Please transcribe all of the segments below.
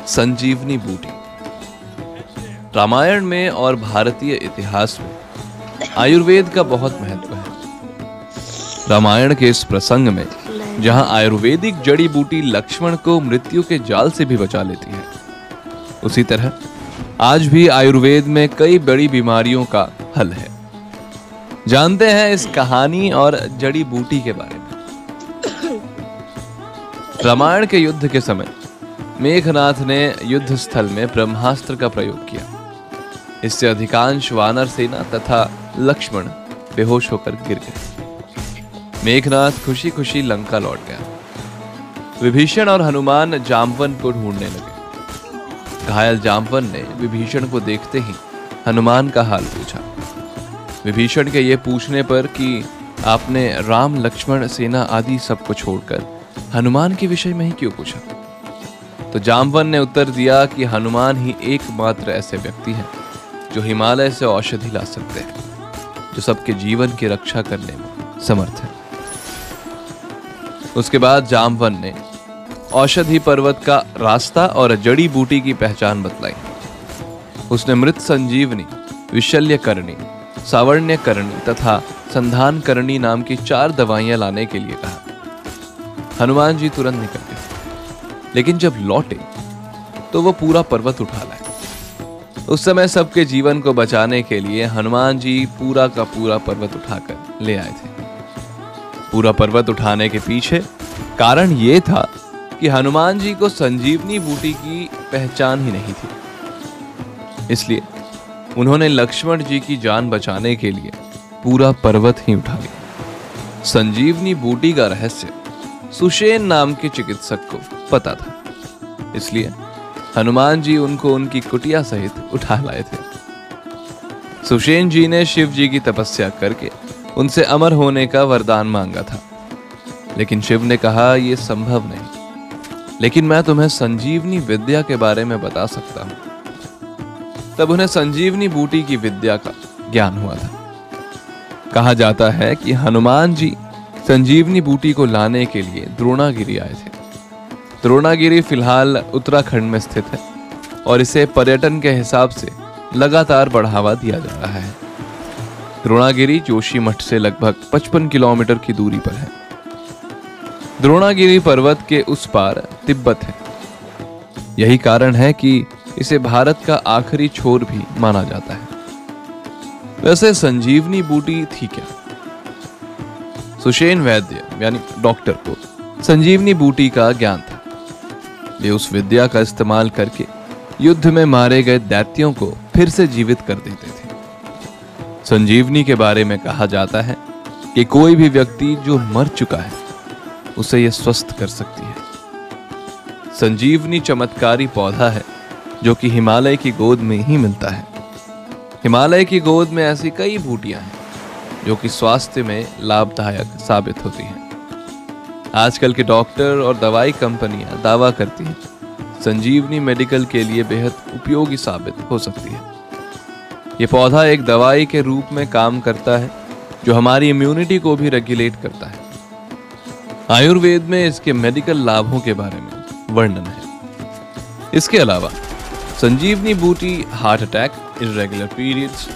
संजीवनी बूटी। रामायण में और भारतीय इतिहास में आयुर्वेद का बहुत महत्व है। रामायण के इस प्रसंग में जहां आयुर्वेदिक जड़ी बूटी लक्ष्मण को मृत्यु के जाल से भी बचा लेती है, उसी तरह आज भी आयुर्वेद में कई बड़ी बीमारियों का हल है। जानते हैं इस कहानी और जड़ी बूटी के बारे में। रामायण के युद्ध के समय मेघनाथ ने युद्ध स्थल में ब्रह्मास्त्र का प्रयोग किया। इससे अधिकांश वानर सेना तथा लक्ष्मण बेहोश होकर गिर गए। मेघनाथ खुशी खुशी लंका लौट गया। विभीषण और हनुमान जामवन को ढूंढने लगे। घायल जामवन ने विभीषण को देखते ही हनुमान का हाल पूछा। विभीषण के ये पूछने पर कि आपने राम लक्ष्मण सेना आदि सबको छोड़कर हनुमान के विषय में ही क्यों पूछा, तो जामवन ने उत्तर दिया कि हनुमान ही एकमात्र ऐसे व्यक्ति हैं जो हिमालय से औषधि ला सकते हैं, जो सबके जीवन की रक्षा करने में समर्थ है। उसके बाद जामवन ने औषधि पर्वत का रास्ता और जड़ी बूटी की पहचान बतलाई। उसने मृत संजीवनी, विशल्यकरणी, सावर्ण्यकरणी तथा संधानकरणी नाम की 4 दवाइयां लाने के लिए कहा। हनुमान जी तुरंत निकल गए, लेकिन जब लौटे तो वो पूरा पर्वत उठा लाए। उस समय सबके जीवन को बचाने के लिए हनुमान जी पूरा का पूरा पर्वत उठाकर ले आए थे। पूरा पर्वत उठाने के पीछे कारण ये था कि हनुमान जी को संजीवनी बूटी की पहचान ही नहीं थी। इसलिए उन्होंने लक्ष्मण जी की जान बचाने के लिए पूरा पर्वत ही उठा लिया। संजीवनी बूटी का रहस्य सुषेण नाम के चिकित्सक को पता था, इसलिए हनुमान जी उनको उनकी कुटिया सहित उठा लाए थे। सुषेण जी ने शिव जी की तपस्या करके उनसे अमर होने का वरदान मांगा था, लेकिन शिव ने कहा यह संभव नहीं, लेकिन मैं तुम्हें संजीवनी विद्या के बारे में बता सकता हूं। तब उन्हें संजीवनी बूटी की विद्या का ज्ञान हुआ था। कहा जाता है कि हनुमान जी संजीवनी बूटी को लाने के लिए द्रोणागिरी आए थे। द्रोणागिरी फिलहाल उत्तराखंड में स्थित है और इसे पर्यटन के हिसाब से लगातार बढ़ावा दिया जा रहा है। द्रोणागिरी जोशीमठ से लगभग 55 किलोमीटर की दूरी पर है। द्रोणागिरी पर्वत के उस पार तिब्बत है। यही कारण है कि इसे भारत का आखिरी छोर भी माना जाता है। वैसे संजीवनी बूटी थी क्या? सुषेण वैद्य यानी डॉक्टर को संजीवनी बूटी का ज्ञान था। वे उस विद्या का इस्तेमाल करके युद्ध में मारे गए दैत्यों को फिर से जीवित कर देते थे। संजीवनी के बारे में कहा जाता है कि कोई भी व्यक्ति जो मर चुका है उसे यह स्वस्थ कर सकती है। संजीवनी चमत्कारी पौधा है जो कि हिमालय की गोद में ही मिलता है। हिमालय की गोद में ऐसी कई बूटियां हैं जो कि स्वास्थ्य में लाभदायक साबित होती हैं। आजकल के डॉक्टर और दवाई कंपनियां दावा करती हैं संजीवनी मेडिकल के लिए बेहद उपयोगी साबित हो सकती है। ये पौधा एक दवाई के रूप में काम करता है जो हमारी इम्यूनिटी को भी रेगुलेट करता है। आयुर्वेद में इसके मेडिकल लाभों के बारे में वर्णन है। इसके अलावा संजीवनी बूटी heart attack, irregular periods,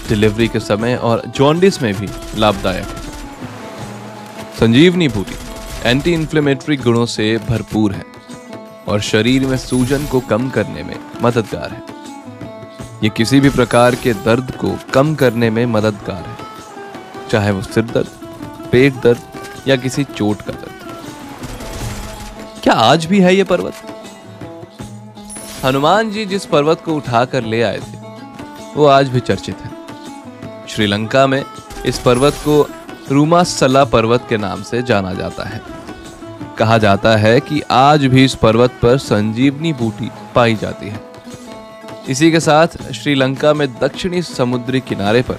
delivery के समय और जॉन्डिस में भी लाभदायक है। संजीवनी बूटी एंटी इन्फ्लेमेटरी गुणों से भरपूर है और शरीर में सूजन को कम करने में मददगार है। ये किसी भी प्रकार के दर्द को कम करने में मददगार है, चाहे वो सिर दर्द, पेट दर्द या किसी चोट का दर्द। क्या आज भी है ये पर्वत? हनुमान जी जिस पर्वत को उठाकर ले आए थे वो आज भी चर्चित है। श्रीलंका में इस पर्वत को रूमासला पर्वत के नाम से जाना जाता है। कहा जाता है कि आज भी इस पर्वत पर संजीवनी बूटी पाई जाती है। इसी के साथ श्रीलंका में दक्षिणी समुद्री किनारे पर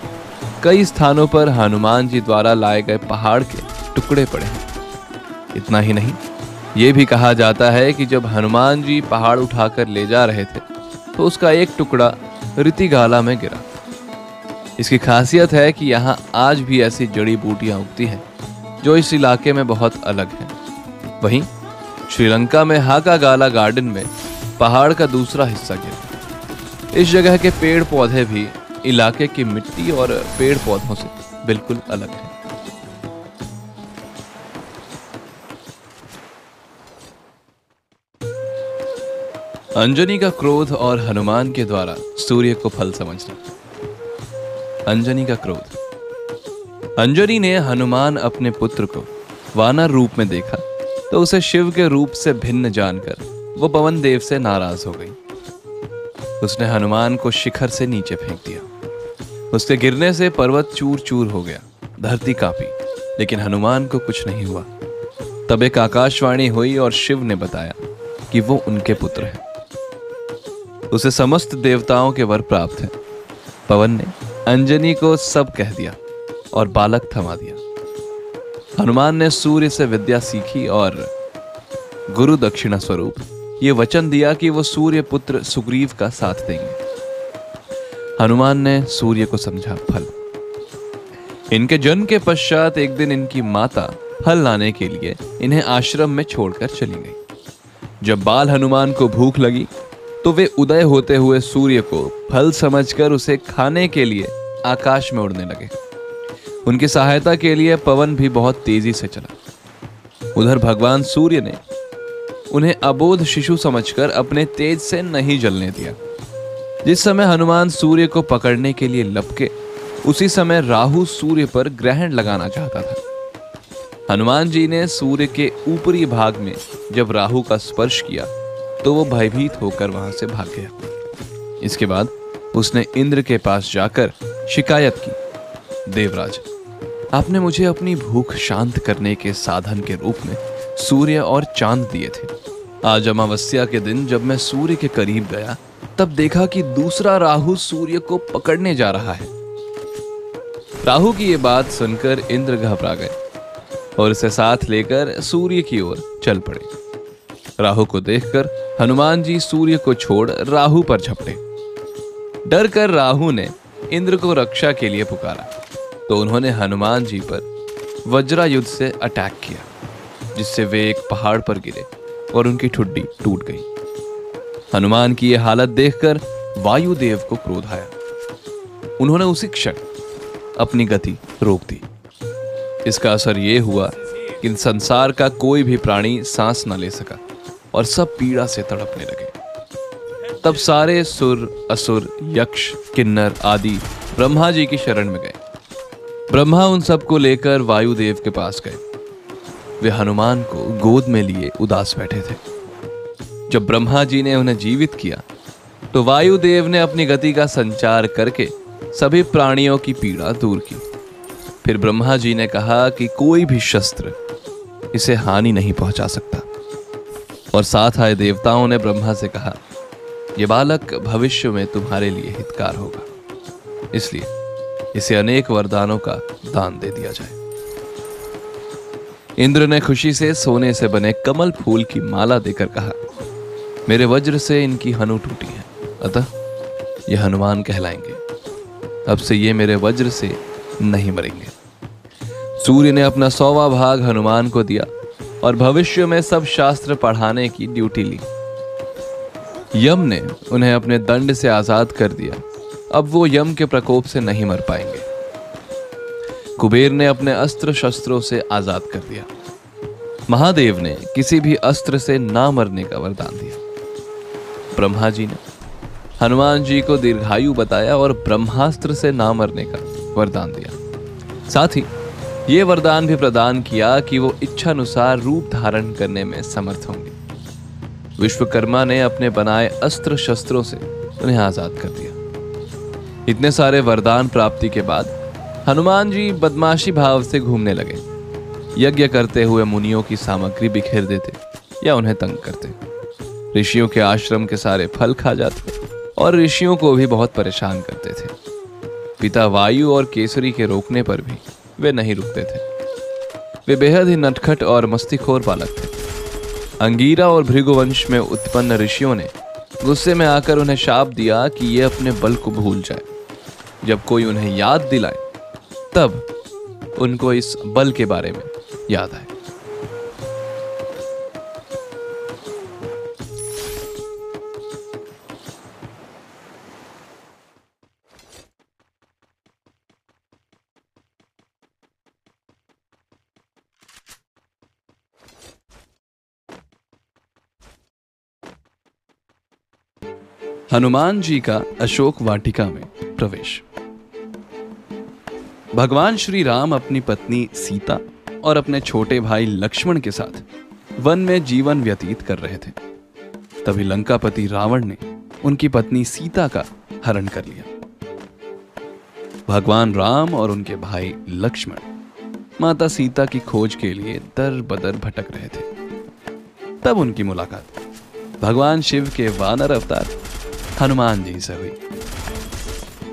कई स्थानों पर हनुमान जी द्वारा लाए गए पहाड़ के टुकड़े पड़े हैं। इतना ही नहीं, ये भी कहा जाता है कि जब हनुमान जी पहाड़ उठाकर ले जा रहे थे तो उसका एक टुकड़ा रीतिगाला में गिरा। इसकी खासियत है कि यहाँ आज भी ऐसी जड़ी बूटियां उगती हैं जो इस इलाके में बहुत अलग हैं। वहीं श्रीलंका में हाकागाला गार्डन में पहाड़ का दूसरा हिस्सा गिरा। इस जगह के पेड़ पौधे भी इलाके की मिट्टी और पेड़ पौधों से बिल्कुल अलग हैं। अंजनी का क्रोध और हनुमान के द्वारा सूर्य को फल समझना। अंजनी का क्रोध। अंजनी ने हनुमान अपने पुत्र को वानर रूप में देखा तो उसे शिव के रूप से भिन्न जानकर वो पवन देव से नाराज हो गई। उसने हनुमान को शिखर से नीचे फेंक दिया। उसके गिरने से पर्वत चूर चूर हो गया, धरती कांपी, लेकिन हनुमान को कुछ नहीं हुआ। तब एक आकाशवाणी हुई और शिव ने बताया कि वो उनके पुत्र हैं। उसे समस्त देवताओं के वर प्राप्त हैं। पवन ने अंजनी को सब कह दिया और बालक थमा दिया। हनुमान ने सूर्य से विद्या सीखी और गुरु दक्षिणा स्वरूप ये वचन दिया कि वो सूर्य पुत्र सुग्रीव का साथ देंगे। हनुमान ने सूर्य को समझा फल। इनके जन्म के पश्चात एक दिन इनकी माता फल लाने के लिए इन्हें आश्रम में छोड़कर चली गई। जब बाल हनुमान को भूख लगी तो वे उदय होते हुए सूर्य को फल समझकर उसे खाने के लिए आकाश में उड़ने लगे। उनकी सहायता के लिए पवन भी बहुत तेजी से चला। उधर भगवान सूर्य ने उन्हें अबोध शिशु समझकर अपने तेज से नहीं जलने दिया। जिस समय हनुमान सूर्य को पकड़ने के लिए लपके, उसी समय राहु सूर्य पर ग्रहण लगाना चाहता था। हनुमान जी ने सूर्य के ऊपरी भाग में जब राहु का स्पर्श किया तो वो भयभीत होकर वहां से भाग गया। इसके बाद उसने इंद्र के पास जाकर शिकायत की, देवराज, आपने मुझे अपनी भूख शांत करने के साधन के रूप में सूर्य और चांद दिए थे। आज अमावस्या के दिन जब मैं सूर्य के करीब गया तब देखा कि दूसरा राहु सूर्य को पकड़ने जा रहा है। राहु की ये बात सुनकर इंद्र घबरा गए और उसे साथ लेकर सूर्य की ओर चल पड़े। राहु को देखकर हनुमान जी सूर्य को छोड़ राहु पर झपटे। डर कर राहु ने इंद्र को रक्षा के लिए पुकारा तो उन्होंने हनुमान जी पर वज्रायुध से अटैक किया, जिससे वे एक पहाड़ पर गिरे और उनकी ठुड्डी टूट गई। हनुमान की यह हालत देखकर वायुदेव को क्रोध आया। उन्होंने उसी क्षण अपनी गति रोक दी। इसका असर यह हुआ कि संसार का कोई भी प्राणी सांस न ले सका और सब पीड़ा से तड़पने लगे। तब सारे सुर, असुर, यक्ष, किन्नर आदि ब्रह्मा जी की शरण में गए। ब्रह्मा उन सबको लेकर वायुदेव के पास गए। वे हनुमान को गोद में लिए उदास बैठे थे। जब ब्रह्मा जी ने उन्हें जीवित किया तो वायुदेव ने अपनी गति का संचार करके सभी प्राणियों की पीड़ा दूर की। फिर ब्रह्मा जी ने कहा कि कोई भी शस्त्र इसे हानि नहीं पहुंचा सकता। और साथ आए देवताओं ने ब्रह्मा से कहा, यह बालक भविष्य में तुम्हारे लिए हितकार होगा, इसलिए इसे अनेक वरदानों का दान दे दिया जाए। इंद्र ने खुशी से सोने से बने कमल फूल की माला देकर कहा, मेरे वज्र से इनकी हनु टूटी है, अतः यह हनुमान कहलाएंगे। अब से ये मेरे वज्र से नहीं मरेंगे। सूर्य ने अपना 100वां भाग हनुमान को दिया और भविष्य में सब शास्त्र पढ़ाने की ड्यूटी ली। यम ने उन्हें अपने दंड से आजाद कर दिया। अब वो यम के प्रकोप से नहीं मर पाएंगे। कुबेर ने अपने अस्त्र शस्त्रों से आजाद कर दिया। महादेव ने किसी भी अस्त्र से ना मरने का वरदान दिया। ब्रह्मा जी ने हनुमान जी को दीर्घायु बताया और ब्रह्मास्त्र से ना मरने का वरदान दिया। साथ ही ये वरदान भी प्रदान किया कि वो इच्छानुसार रूप धारण करने में समर्थ होंगे। विश्वकर्मा ने अपने बनाए अस्त्र शस्त्रों से उन्हें आजाद कर दिया। इतने सारे वरदान प्राप्ति के बाद हनुमान जी बदमाशी भाव से घूमने लगे। यज्ञ करते हुए मुनियों की सामग्री बिखेर देते या उन्हें तंग करते। ऋषियों के आश्रम के सारे फल खा जाते और ऋषियों को भी बहुत परेशान करते थे। पिता वायु और केसरी के रोकने पर भी वे नहीं रुकते थे। वे बेहद ही नटखट और मस्तीखोर बालक थे। अंगीरा और भृगुवंश में उत्पन्न ऋषियों ने गुस्से में आकर उन्हें शाप दिया कि ये अपने बल को भूल जाए। जब कोई उन्हें याद दिलाए तब उनको इस बल के बारे में याद आए। हनुमान जी का अशोक वाटिका में प्रवेश। भगवान श्री राम अपनी पत्नी सीता और अपने छोटे भाई लक्ष्मण के साथ वन में जीवन व्यतीत कर रहे थे। तभी लंकापति रावण ने उनकी पत्नी सीता का हरण कर लिया। भगवान राम और उनके भाई लक्ष्मण माता सीता की खोज के लिए दर बदर भटक रहे थे। तब उनकी मुलाकात भगवान शिव के वानर अवतार हनुमान जी से हुई।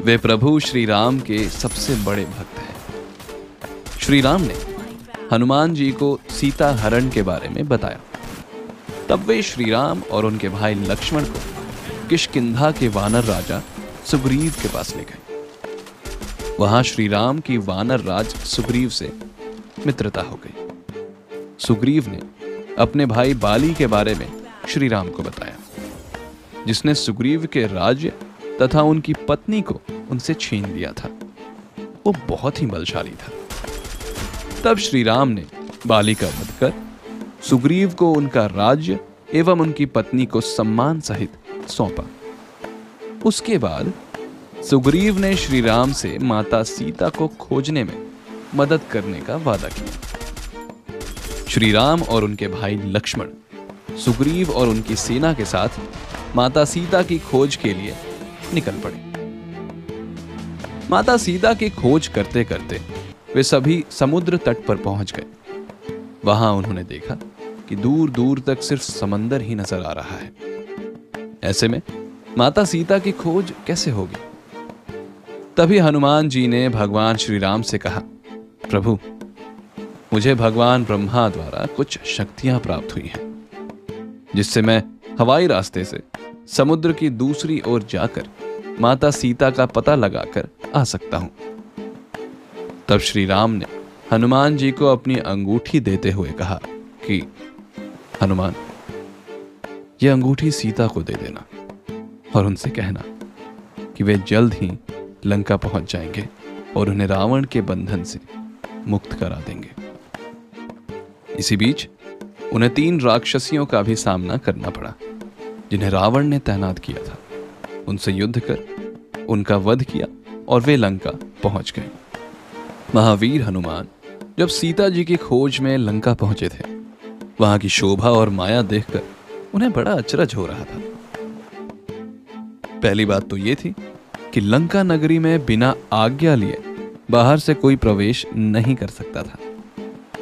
वे प्रभु श्री राम के सबसे बड़े भक्त हैं। श्री राम ने हनुमान जी को सीता हरण के बारे में बताया। तब वे श्री राम और उनके भाई लक्ष्मण को किष्किंधा के वानर राजा सुग्रीव के पास ले गए। वहां श्री राम की वानर राज सुग्रीव से मित्रता हो गई। सुग्रीव ने अपने भाई बाली के बारे में श्री राम को बताया, जिसने सुग्रीव के राज्य तथा उनकी पत्नी को उनसे छीन लिया था। वो बहुत ही बलशाली था। तब श्री राम ने बाली का वध कर सुग्रीव को उनका राज्य एवं उनकी पत्नी को सम्मान सहित सौंपा। उसके बाद सुग्रीव ने श्री राम से माता सीता को खोजने में मदद करने का वादा किया। श्री राम और उनके भाई लक्ष्मण सुग्रीव और उनकी सेना के साथ माता सीता की खोज के लिए निकल पड़े। माता सीता की खोज करते करते वे सभी समुद्र तट पर पहुंच गए। वहां उन्होंने देखा कि दूर दूर तक सिर्फ समंदर ही नजर आ रहा है। ऐसे में माता सीता की खोज कैसे होगी? तभी हनुमान जी ने भगवान श्री राम से कहा, प्रभु, मुझे भगवान ब्रह्मा द्वारा कुछ शक्तियां प्राप्त हुई हैं, जिससे मैं हवाई रास्ते से समुद्र की दूसरी ओर जाकर माता सीता का पता लगाकर आ सकता हूं। तब श्री राम ने हनुमान जी को अपनी अंगूठी देते हुए कहा कि हनुमान, यह अंगूठी सीता को दे देना और उनसे कहना कि वे जल्द ही लंका पहुंच जाएंगे और उन्हें रावण के बंधन से मुक्त करा देंगे। इसी बीच उन्हें 3 राक्षसियों का भी सामना करना पड़ा, जिन्हें रावण ने तैनात किया था। उनसे युद्ध कर उनका वध किया और वे लंका पहुंच गए। महावीर हनुमान जब सीता जी की खोज में लंका पहुंचे थे, वहां की शोभा और माया देखकर उन्हें बड़ा अचरज हो रहा था। पहली बात तो यह थी कि लंका नगरी में बिना आज्ञा लिए बाहर से कोई प्रवेश नहीं कर सकता था,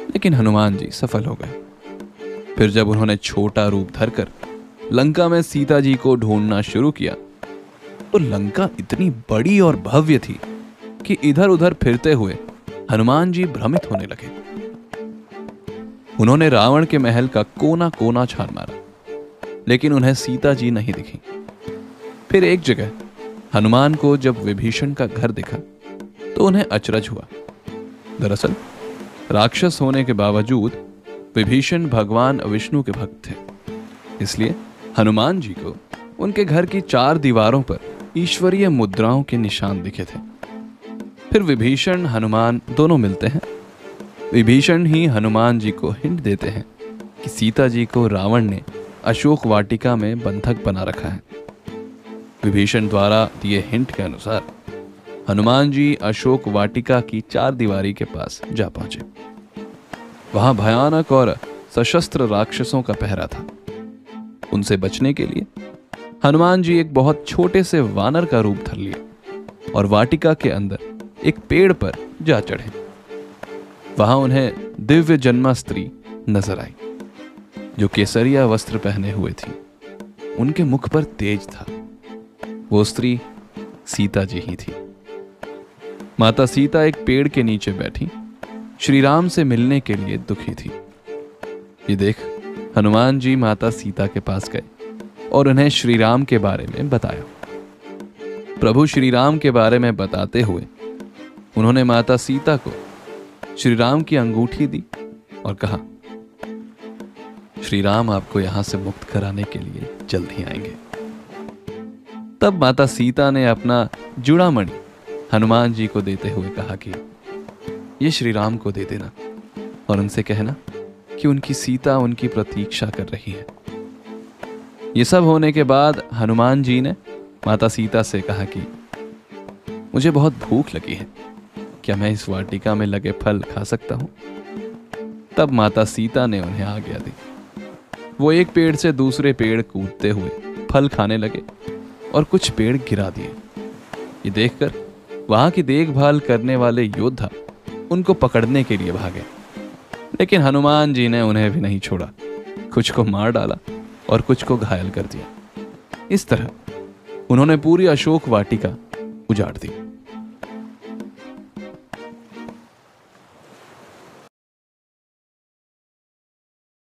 लेकिन हनुमान जी सफल हो गए। फिर जब उन्होंने छोटा रूप धरकर लंका में सीता जी को ढूंढना शुरू किया, तो लंका इतनी बड़ी और भव्य थी कि इधर उधर फिरते हुए हनुमान जी भ्रमित होने लगे। उन्होंने रावण के महल का कोना कोना छान मारा, लेकिन उन्हें सीता जी नहीं दिखी। फिर एक जगह हनुमान को जब विभीषण का घर दिखा तो उन्हें अचरज हुआ। दरअसल राक्षस होने के बावजूद विभीषण भगवान विष्णु के भक्त थे, इसलिए हनुमान जी को उनके घर की 4 दीवारों पर ईश्वरीय मुद्राओं के निशान दिखे थे। फिर विभीषण हनुमान दोनों मिलते हैं। विभीषण ही हनुमान जी को हिंट देते हैं कि सीता जी को रावण ने अशोक वाटिका में बंधक बना रखा है। विभीषण द्वारा दिए हिंट के अनुसार हनुमान जी अशोक वाटिका की 4 दीवारी के पास जा पहुंचे। वहां भयानक और सशस्त्र राक्षसों का पहरा था। उनसे बचने के लिए हनुमान जी एक बहुत छोटे से वानर का रूप धर लिए और वाटिका के अंदर एक पेड़ पर जा चढ़े। वहां उन्हें दिव्य जन्मा स्त्री नजर आई, जो केसरिया वस्त्र पहने हुए थी। उनके मुख पर तेज था। वो स्त्री सीता जी ही थी। माता सीता एक पेड़ के नीचे बैठी श्री राम से मिलने के लिए दुखी थी। ये देख हनुमान जी माता सीता के पास गए और उन्हें श्री राम के बारे में बताया। प्रभु श्री राम के बारे में बताते हुए उन्होंने माता सीता को श्री राम की अंगूठी दी और कहा, श्री राम आपको यहां से मुक्त कराने के लिए जल्द ही आएंगे। तब माता सीता ने अपना जुड़ामणि हनुमान जी को देते हुए कहा कि ये श्री राम को दे देना और उनसे कहना कि उनकी सीता उनकी प्रतीक्षा कर रही है। ये सब होने के बाद हनुमान जी ने माता सीता से कहा कि मुझे बहुत भूख लगी है, क्या मैं इस वाटिका में लगे फल खा सकता हूं? तब माता सीता ने उन्हें आज्ञा दी। वो एक पेड़ से दूसरे पेड़ कूदते हुए फल खाने लगे और कुछ पेड़ गिरा दिए। ये देखकर वहां की देखभाल करने वाले योद्धा उनको पकड़ने के लिए भागे, लेकिन हनुमान जी ने उन्हें भी नहीं छोड़ा। कुछ को मार डाला और कुछ को घायल कर दिया। इस तरह उन्होंने पूरी अशोक वाटिका उजाड़ दी।